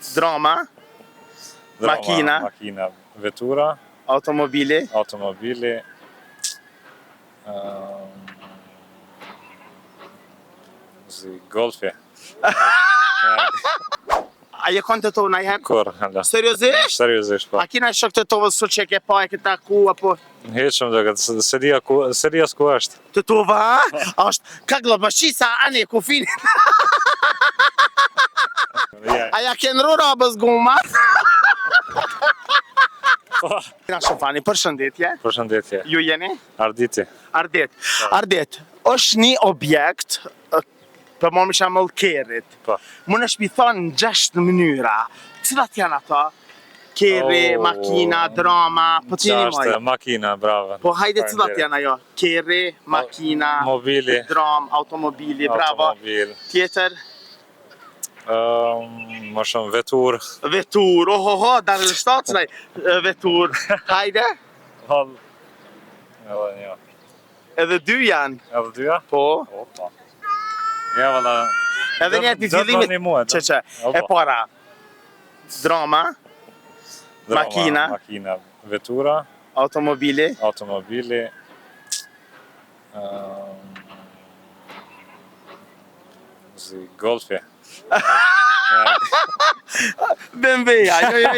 Drama, makina, vetura, automobili, golfi. A je kon të to najherë? Kur, hala. Seriozisht? Seriozisht, po. A kina shok të tovës sot që ke pa e këta ku, apo? Heqëm dhe këtë, seria s'ku është. Të tova, është kak lëbëshisa ane kufin. A ja ke nru rabës guma? Kina shumë fani, përshëndetje. Përshëndetje. Ju jeni? Arditi. Ardet, është një objekt, për më më shamull kerit. Po. Më në shpithon në 6 mënyra. Cilat janë ato? Keri, makina, drama, po t'jeni moj. Qashtë, makina, bravo. Po hajde cilat janë ajo? Keri, makina, mobili, dram, automobili, bravo. Tjetër? Më shumë vetur. Vetur, ohoho, darë në shtacënaj. Vetur, hajde? Edhe një. Edhe 2 janë. Edhe 2? Po. Opa. Ja, valla. Edhe një të fillimit. Që, e para. Drama. Makina. Vetura. Automobili. Golfi. BMW-ja, jo.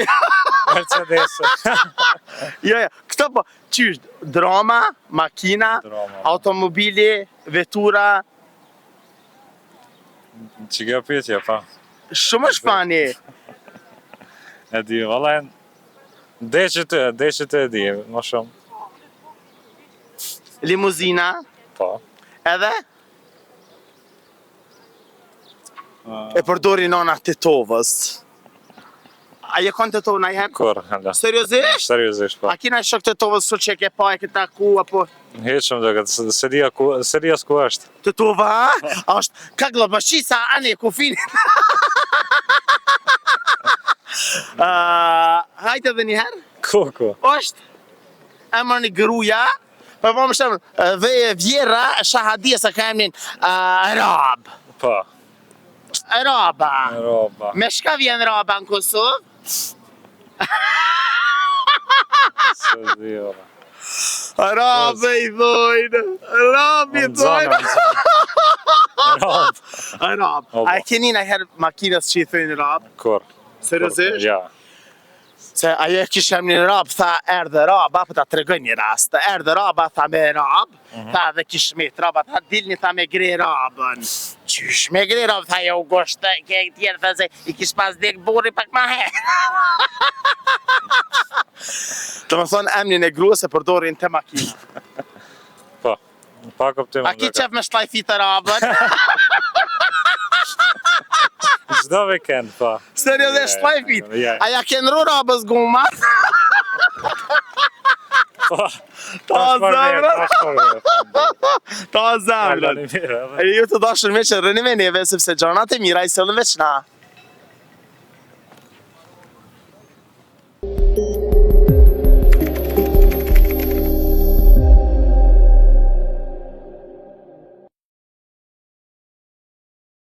Mercedes. Jo, këto po, qysh, drama, makina, automobili, vetura. Që kjo pyetje, pa. Shumë është fani. E di, valla, deqë të e di, më shumë. Limuzina. Po. Edhe? E përdori nona të tovës. A je kon të tovë najherë? Kur, hala. Seriozisht? Seriozisht, po. A kina shok të tovës sot që ke pa e këta ku, apo? Heqëm dhe këtë, seria s'ku është. Të tova, është kak lëbëshisa ane kufin. Hajte dhe njëherë? Ku? është emër një gruja, për më shemë, dhe vjera shahadia se ka emnin Rab. Po. Raba. Me shka vjen Raba në Kosovë? Se di, ora. Rabe i dhojnë, Rab. A e keni në herë makinës që i thëjnë Rab? Kur? Seriozisht? Ja. Se ajo e kishë një Rab, tha erdhe Rab, apo ta tregoj një rast. Erdhe Rab, tha me Rab, tha dhe kishë met Rab, tha dilni tha me gre Rabën. Qysh me gre Rab, tha jo goshtë, ke tjerë, tha se i kishë pas dek burri pak ma herë. Të më thonë emnin e gruës e përdorin të makina. Po, pa kuptim. A ki qef me shtlajfi të Rabën? Çdo weekend, po. Seriozisht shtlajfit? A ja ke nru Rabës guma? Po. Ta zemrën. E ju të dashur me që rëni me neve, sepse gjanat e mira i sëllën veç na.